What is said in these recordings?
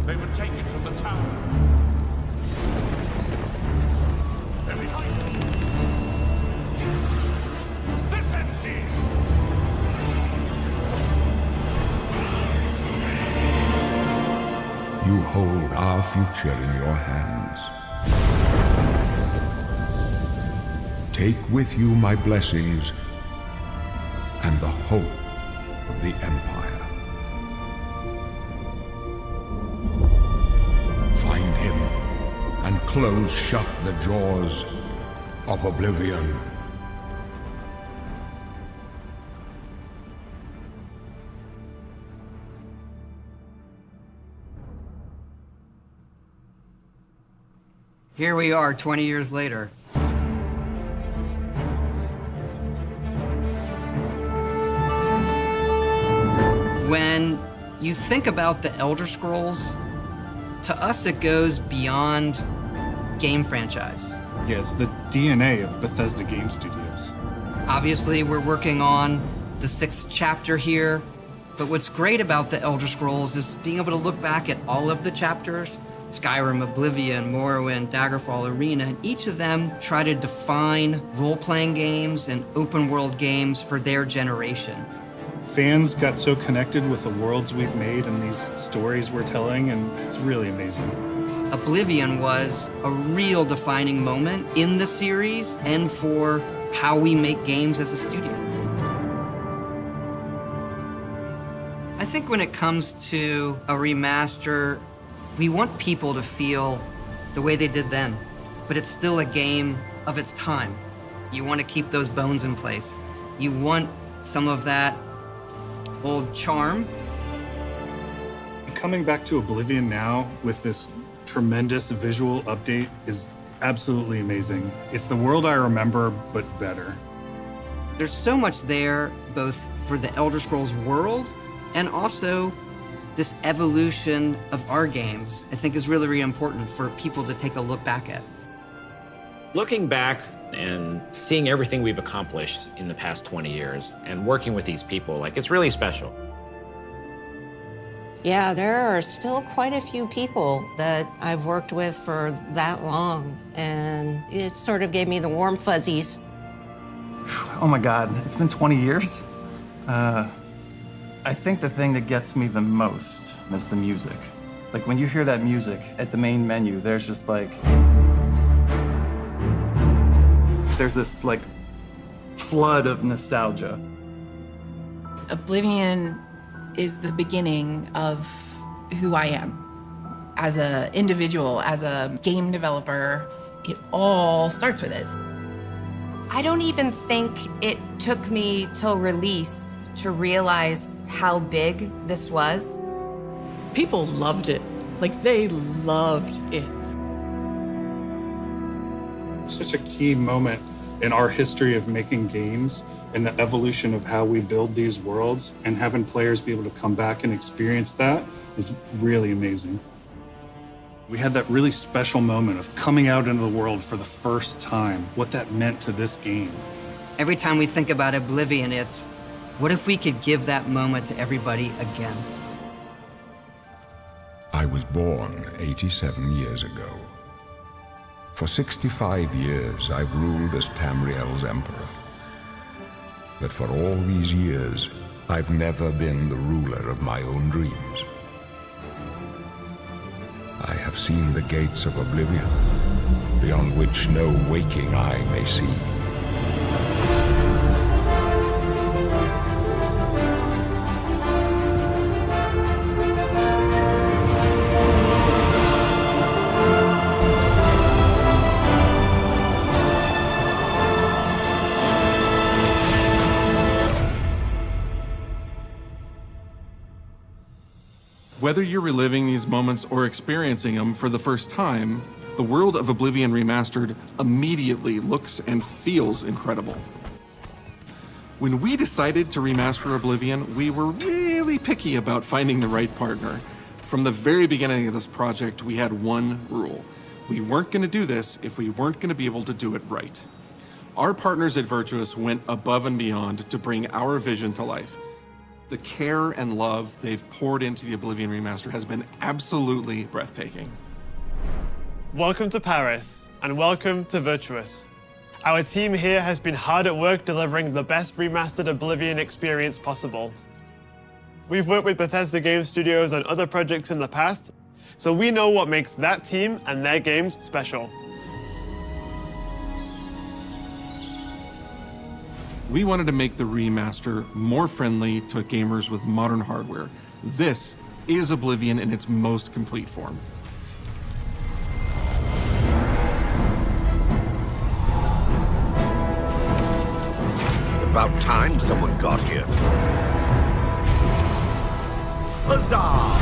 They would take it to the tower. They're behind us. This ends here. You hold our future in your hands. Take with you my blessings and the hope of the Empire. Find him and close shut the jaws of Oblivion. Here we are 20 years later. When you think about the Elder Scrolls, to us it goes beyond game franchise. Yeah, it's the DNA of Bethesda Game Studios. Obviously, we're working on the 6th chapter here, but what's great about the Elder Scrolls is being able to look back at all of the chapters, Skyrim, Oblivion, Morrowind, Daggerfall, Arena, and each of them try to define role-playing games and open-world games for their generation. Fans got so connected with the worlds we've made and these stories we're telling, and it's really amazing. Oblivion was a real defining moment in the series and for how we make games as a studio. I think when it comes to a remaster, we want people to feel the way they did then, but it's still a game of its time. You want to keep those bones in place. You want some of that old charm. Coming back to Oblivion now with this tremendous visual update is absolutely amazing. It's the world I remember, but better. There's so much there, both for the Elder Scrolls world and also this evolution of our games, I think is really, really important for people to take a look back at. Looking back and seeing everything we've accomplished in the past 20 years and working with these people, like, it's really special. Yeah, there are still quite a few people that I've worked with for that long, and it sort of gave me the warm fuzzies. Oh my God, it's been 20 years? I think the thing that gets me the most is the music. Like, when you hear that music at the main menu, there's just like, there's this like flood of nostalgia. Oblivion is the beginning of who I am. As an individual, as a game developer, it all starts with this. I don't even think it took me till release to realize how big this was. People loved it. Like, they loved it. Such a key moment in our history of making games and the evolution of how we build these worlds, and having players be able to come back and experience that is really amazing. We had that really special moment of coming out into the world for the first time, what that meant to this game. Every time we think about Oblivion, it's, what if we could give that moment to everybody again? I was born 87 years ago. For 65 years, I've ruled as Tamriel's emperor. But for all these years, I've never been the ruler of my own dreams. I have seen the gates of Oblivion, beyond which no waking eye may see. Whether you're reliving these moments or experiencing them for the first time, the world of Oblivion Remastered immediately looks and feels incredible. When we decided to remaster Oblivion, we were really picky about finding the right partner. From the very beginning of this project, we had one rule. We weren't going to do this if we weren't going to be able to do it right. Our partners at Virtuous went above and beyond to bring our vision to life. The care and love they've poured into the Oblivion Remaster has been absolutely breathtaking. Welcome to Paris, and welcome to Virtuous. Our team here has been hard at work delivering the best remastered Oblivion experience possible. We've worked with Bethesda Game Studios on other projects in the past, so we know what makes that team and their games special. We wanted to make the remaster more friendly to gamers with modern hardware. This is Oblivion in its most complete form. About time someone got here. Huzzah!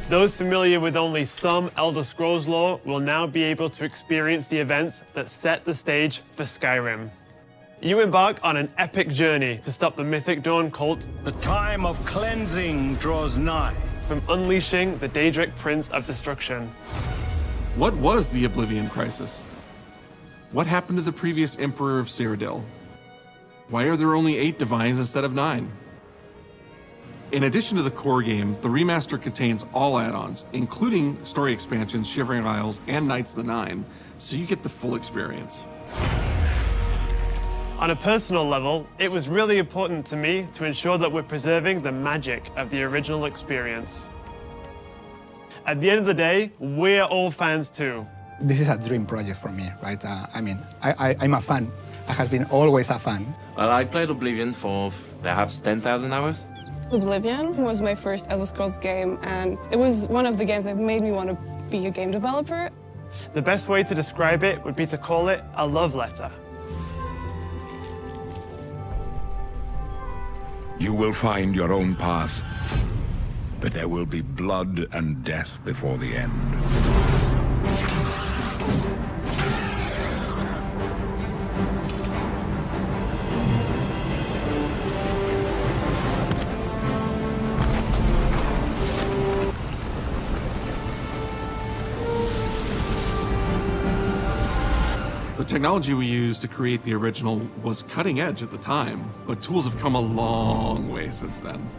Those familiar with only some Elder Scrolls lore will now be able to experience the events that set the stage for Skyrim. You embark on an epic journey to stop the Mythic Dawn cult. The time of cleansing draws nigh. From unleashing the Daedric Prince of Destruction. What was the Oblivion Crisis? What happened to the previous Emperor of Cyrodiil? Why are there only 8 divines instead of 9? In addition to the core game, the remaster contains all add-ons, including story expansions, Shivering Isles, and Knights of the Nine, so you get the full experience. On a personal level, it was really important to me to ensure that we're preserving the magic of the original experience. At the end of the day, we're all fans too. This is a dream project for me, right? I'm a fan. I have been always a fan. Well, I played Oblivion for perhaps 10,000 hours. Oblivion was my first Elder Scrolls game, and it was one of the games that made me want to be a game developer. The best way to describe it would be to call it a love letter. You will find your own path, but there will be blood and death before the end. The technology we used to create the original was cutting edge at the time, but tools have come a long way since then.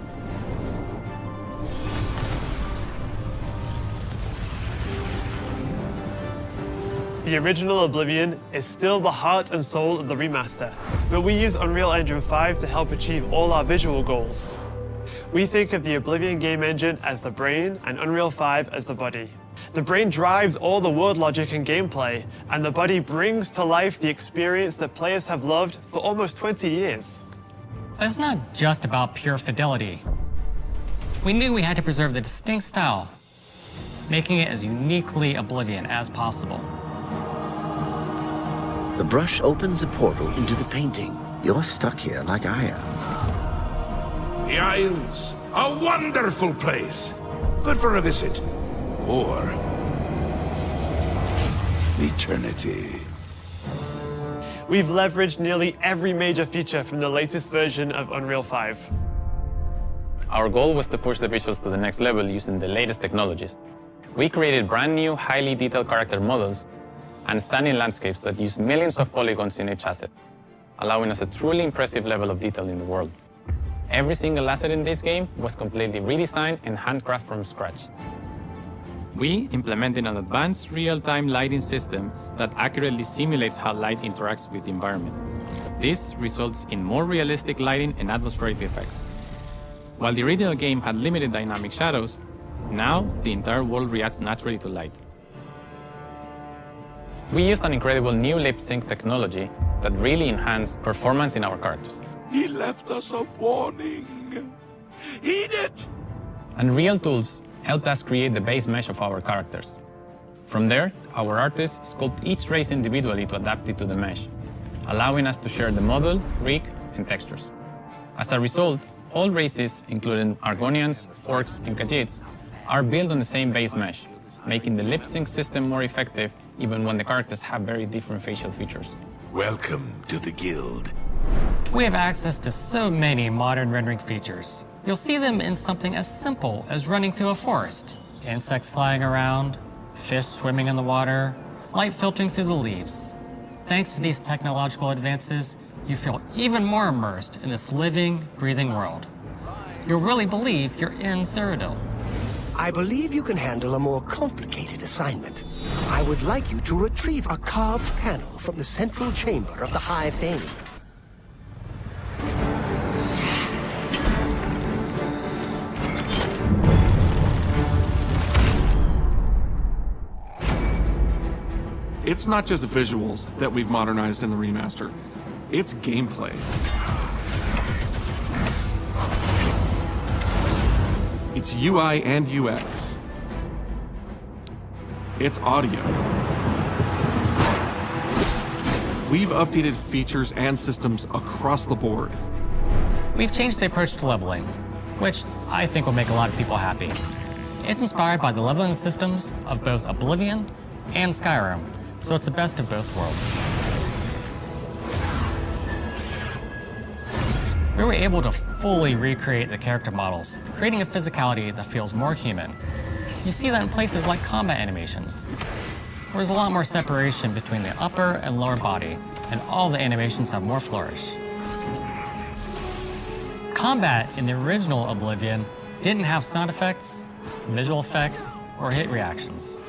The original Oblivion is still the heart and soul of the remaster, but we use Unreal Engine 5 to help achieve all our visual goals. We think of the Oblivion game engine as the brain and Unreal 5 as the body. The brain drives all the world logic and gameplay, and the body brings to life the experience that players have loved for almost 20 years. It's not just about pure fidelity. We knew we had to preserve the distinct style, making it as uniquely Oblivion as possible. The brush opens a portal into the painting. You're stuck here like I am. The Isles, a wonderful place. Good for a visit. Or eternity. We've leveraged nearly every major feature from the latest version of Unreal 5. Our goal was to push the visuals to the next level using the latest technologies. We created brand new, highly detailed character models and stunning landscapes that use millions of polygons in each asset, allowing us a truly impressive level of detail in the world. Every single asset in this game was completely redesigned and handcrafted from scratch. We implemented an advanced real-time lighting system that accurately simulates how light interacts with the environment. This results in more realistic lighting and atmospheric effects. While the original game had limited dynamic shadows, now the entire world reacts naturally to light. We used an incredible new lip sync technology that really enhanced performance in our characters. He left us a warning. Heed it! And real tools helped us create the base mesh of our characters. From there, our artists sculpt each race individually to adapt it to the mesh, allowing us to share the model, rig, and textures. As a result, all races, including Argonians, Orcs, and Khajiits, are built on the same base mesh, making the lip sync system more effective even when the characters have very different facial features. Welcome to the Guild. We have access to so many modern rendering features. You'll see them in something as simple as running through a forest. Insects flying around, fish swimming in the water, light filtering through the leaves. Thanks to these technological advances, you feel even more immersed in this living, breathing world. You'll really believe you're in Cyrodiil. I believe you can handle a more complicated assignment. I would like you to retrieve a carved panel from the central chamber of the High Fane. It's not just visuals that we've modernized in the remaster. It's gameplay. It's UI and UX. It's audio. We've updated features and systems across the board. We've changed the approach to leveling, which I think will make a lot of people happy. It's inspired by the leveling systems of both Oblivion and Skyrim, so it's the best of both worlds. We were able to fully recreate the character models, creating a physicality that feels more human. You see that in places like combat animations, where there's a lot more separation between the upper and lower body, and all the animations have more flourish. Combat in the original Oblivion didn't have sound effects, visual effects, or hit reactions.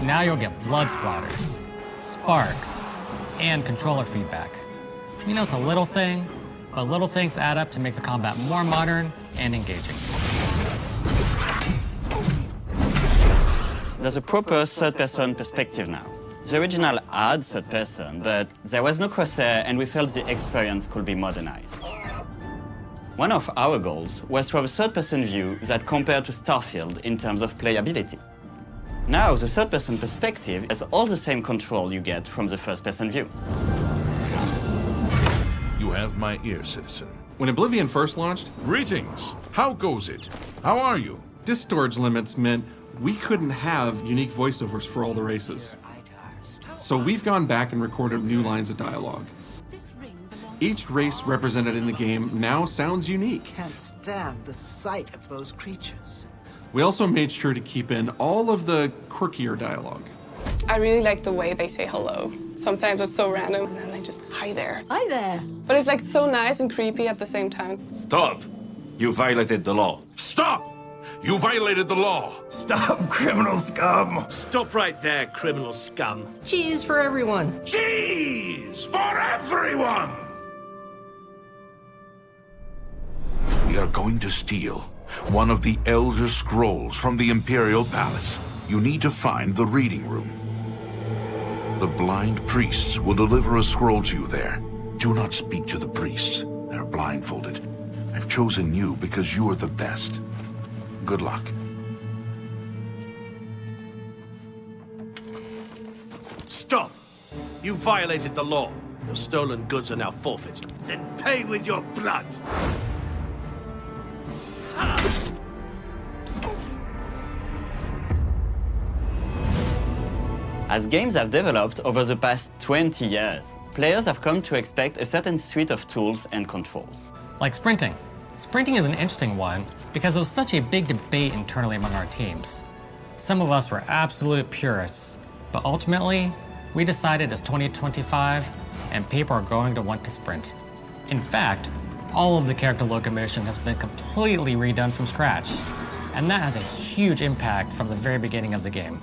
Now you'll get blood splatters, sparks, and controller feedback. You know, it's a little thing, but little things add up to make the combat more modern and engaging. There's a proper third-person perspective now. The original had third-person, but there was no crosshair, and we felt the experience could be modernized. One of our goals was to have a third-person view that compared to Starfield in terms of playability. Now, the third-person perspective has all the same control you get from the first-person view. You have my ear, citizen. When Oblivion first launched, Greetings. How goes it? How are you? disk storage limits meant we couldn't have unique voiceovers for all the races. So we've gone back and recorded new lines of dialogue. Each race represented in the game now sounds unique. Can't stand the sight of those creatures. We also made sure to keep in all of the quirkier dialogue. I really like the way they say hello. Sometimes it's so random, and then they just, hi there. Hi there. But it's like so nice and creepy at the same time. Stop! You violated the law. Stop! You violated the law. Stop, criminal scum! Stop right there, criminal scum. Cheese for everyone. Cheese for everyone! We are going to steal one of the Elder Scrolls from the Imperial Palace. You need to find the reading room. The blind priests will deliver a scroll to you there. Do not speak to the priests. They're blindfolded. I've chosen you because you are the best. Good luck. Stop! You violated the law. Your stolen goods are now forfeit. Then pay with your blood! As games have developed over the past 20 years, players have come to expect a certain suite of tools and controls. Like sprinting. Sprinting is an interesting one because it was such a big debate internally among our teams. Some of us were absolute purists, but ultimately, we decided it's 2025 and people are going to want to sprint. In fact, all of the character locomotion has been completely redone from scratch, and that has a huge impact from the very beginning of the game.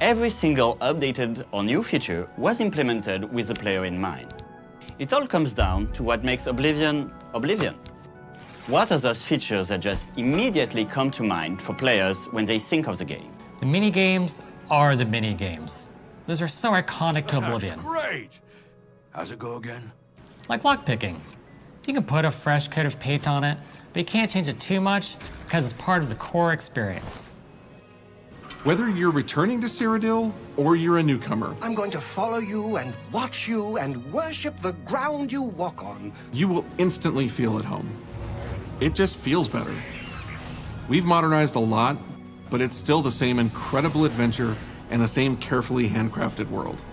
Every single updated or new feature was implemented with the player in mind. It all comes down to what makes Oblivion, Oblivion. What are those features that just immediately come to mind for players when they think of the game? The mini-games are the mini-games. Those are so iconic to Oblivion. Great! How's it go again? Like lockpicking. You can put a fresh coat of paint on it, but you can't change it too much because it's part of the core experience. Whether you're returning to Cyrodiil or you're a newcomer, I'm going to follow you and watch you and worship the ground you walk on. you will instantly feel at home. It just feels better. We've modernized a lot, but it's still the same incredible adventure and the same carefully handcrafted world.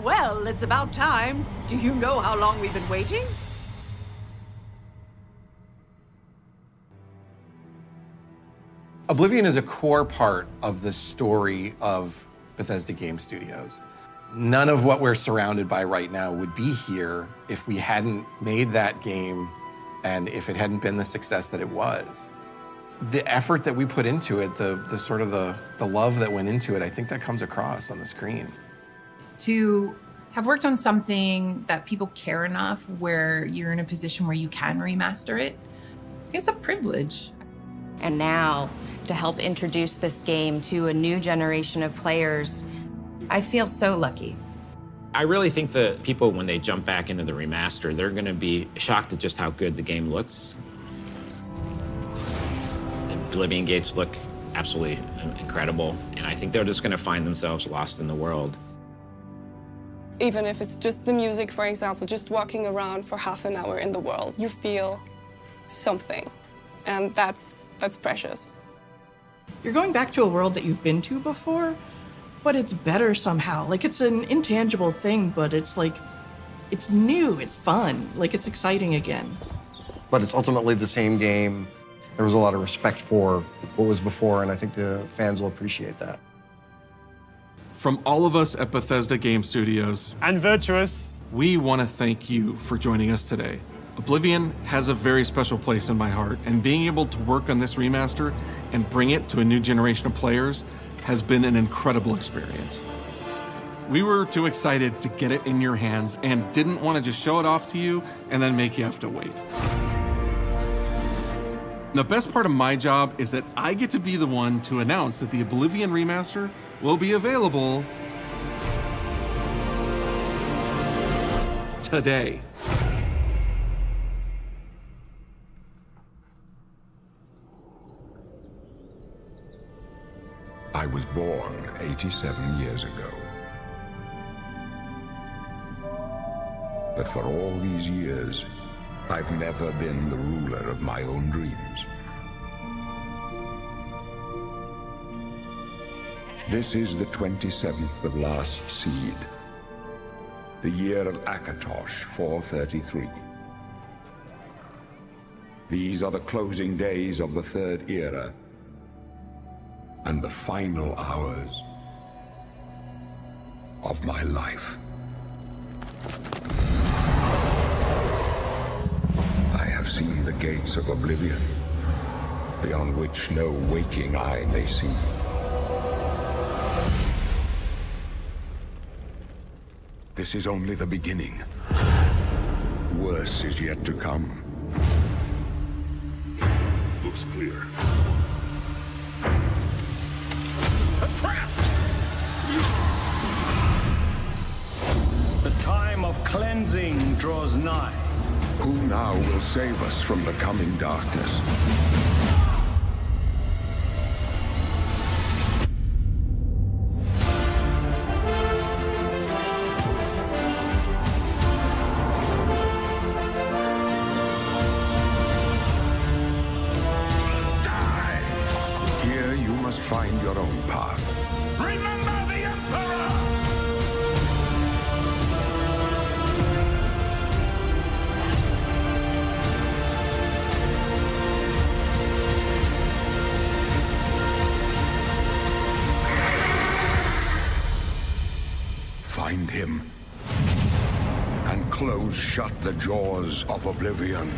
Well, it's about time. Do you know how long we've been waiting? Oblivion is a core part of the story of Bethesda Game Studios. None of what we're surrounded by right now would be here if we hadn't made that game and if it hadn't been the success that it was. The effort that we put into it, the sort of the love that went into it, I think that comes across on the screen. To have worked on something that people care enough where you're in a position where you can remaster it, it's a privilege. And now, to help introduce this game to a new generation of players, I feel so lucky. I really think that people, when they jump back into the remaster, they're going to be shocked at just how good the game looks. The Oblivion gates look absolutely incredible, and I think they're just going to find themselves lost in the world. Even if it's just the music, for example, just walking around for half an hour in the world, you feel something, and that's precious. You're going back to a world that you've been to before, but it's better somehow. Like, it's an intangible thing, but it's like, it's new, it's fun, like it's exciting again. But it's ultimately the same game. There was a lot of respect for what was before, and I think the fans will appreciate that. From all of us at Bethesda Game Studios and Virtuous, we want to thank you for joining us today. Oblivion has a very special place in my heart, and being able to work on this remaster and bring it to a new generation of players has been an incredible experience. We were too excited to get it in your hands and didn't want to just show it off to you and then make you have to wait. The best part of my job is that I get to be the one to announce that the Oblivion remaster will be available today. I was born 87 years ago. But for all these years, I've never been the ruler of my own dreams. This is the 27th of last seed, the year of Akatosh 433. These are the closing days of the Third Era, and the final hours of my life. I have seen the gates of Oblivion, beyond which no waking eye may see. This is only the beginning. Worse is yet to come. Looks clear. The time of cleansing draws nigh. Who now will save us from the coming darkness? Die! Here you must find your own path. Remember the Emperor! Find him, and close shut the jaws of Oblivion.